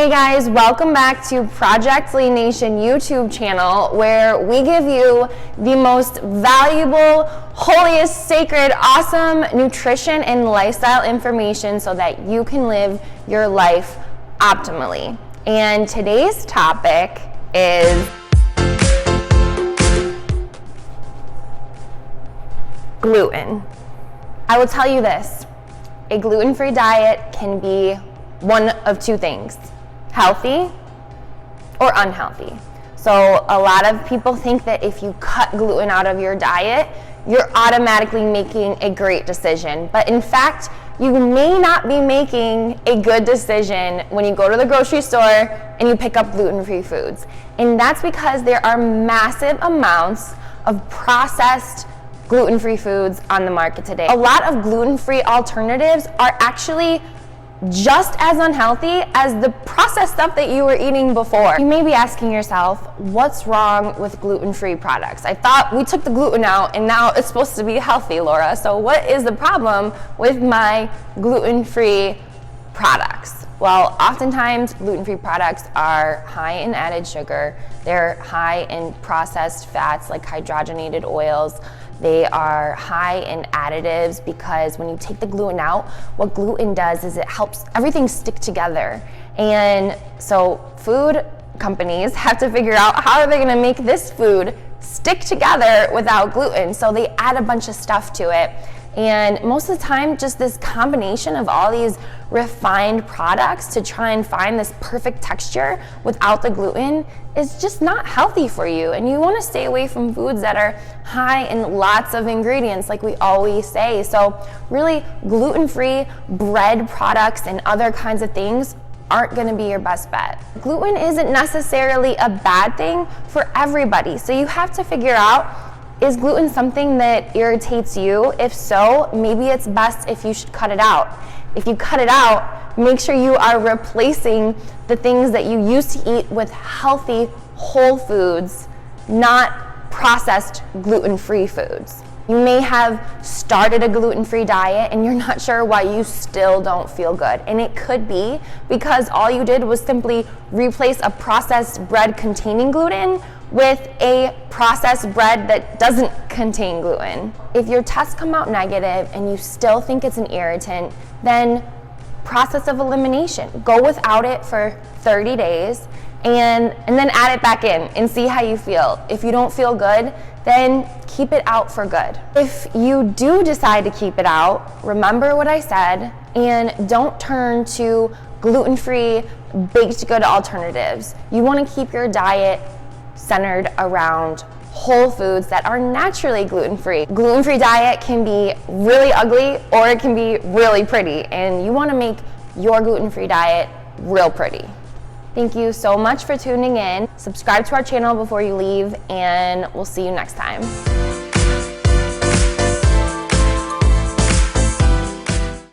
Hey guys, welcome back to ProjectLeanNation YouTube channel, where we give you the most valuable, holiest, sacred, awesome nutrition and lifestyle information so that you can live your life optimally. And today's topic is gluten. I will tell you this, a gluten-free diet can be one of two things: healthy or unhealthy. So a lot of people think that if you cut gluten out of your diet, you're automatically making a great decision. But in fact, you may not be making a good decision when you go to the grocery store and you pick up gluten-free foods. And that's because there are massive amounts of processed gluten-free foods on the market today. A lot of gluten-free alternatives are actually just as unhealthy as the processed stuff that you were eating before. You may be asking yourself, what's wrong with gluten-free products? I thought we took the gluten out and now it's supposed to be healthy, Laura. So what is the problem with my gluten-free products? Well, oftentimes gluten-free products are high in added sugar. They're high in processed fats like hydrogenated oils. They are high in additives because when you take the gluten out, what gluten does is it helps everything stick together. And so food companies have to figure out how are they going to make this food stick together without gluten. So they add a bunch of stuff to it. And most of the time, just this combination of all these refined products to try and find this perfect texture without the gluten is just not healthy for you. And you want to stay away from foods that are high in lots of ingredients, like we always say. So really, gluten-free bread products and other kinds of things aren't going to be your best bet. Gluten isn't necessarily a bad thing for everybody. So you have to figure out, is gluten something that irritates you? If so, maybe it's best if you should cut it out. If you cut it out, make sure you are replacing the things that you used to eat with healthy, whole foods, not processed gluten-free foods. You may have started a gluten-free diet and you're not sure why you still don't feel good. And it could be because all you did was simply replace a processed bread containing gluten with a processed bread that doesn't contain gluten. If your tests come out negative and you still think it's an irritant, then process of elimination. Go without it for 30 days and then add it back in and see how you feel. If you don't feel good, then keep it out for good. If you do decide to keep it out, remember what I said and don't turn to gluten-free baked good alternatives. You want to keep your diet centered around whole foods that are naturally gluten-free. Gluten-free diet can be really ugly or it can be really pretty, and you want to make your gluten-free diet real pretty. Thank you so much for tuning in. Subscribe to our channel before you leave, and we'll see you next time.